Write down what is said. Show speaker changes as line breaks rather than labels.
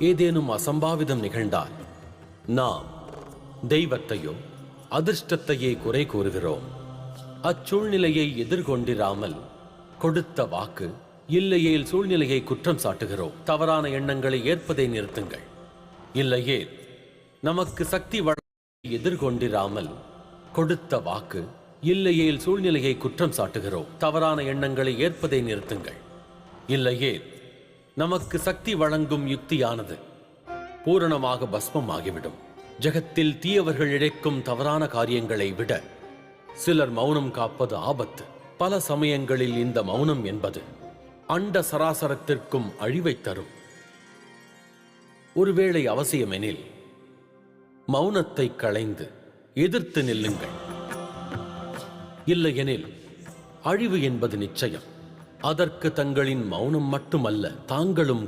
ஏதேனும் அசம்பாவிதம் நிகழ்ந்தால் நாம் தெய்வத்தையோ அதிர்ஷ்டத்தையே குறை கூறுகிறோம். அச்சூழ்நிலையை எதிர்கொண்டிராமல் கொடுத்த வாக்கு இல்லையேல் சூழ்நிலையை குற்றம் சாட்டுகிறோம். தவறான எண்ணங்களை ஏற்பதை நிறுத்துங்கள். இல்லையே நமக்கு சக்தி எதிர்கொண்டிராமல் கொடுத்த வாக்கு இல்லையேல் சூழ்நிலையை குற்றம் சாட்டுகிறோம். தவறான எண்ணங்களை ஏற்பதை நிறுத்துங்கள். இல்லையே நமக்கு சக்தி வழங்கும் யுக்தியானது பூரணமாக பஸ்மமாகிவிடும். ஜகத்தில் தீயவர்கள் இழைக்கும் தவறான காரியங்களை விட சிலர் மௌனம் காப்பது ஆபத்து. பல சமயங்களில் இந்த மௌனம் என்பது அண்ட சராசரத்திற்கும் அழிவை தரும். ஒருவேளை அவசியமெனில் மௌனத்தை களைந்து எதிர்த்து நில்லுங்கள். இல்லையெனில் அழிவு என்பது நிச்சயம். அதற்கு தங்களின் மௌனம் மட்டுமல்ல, தாங்களும்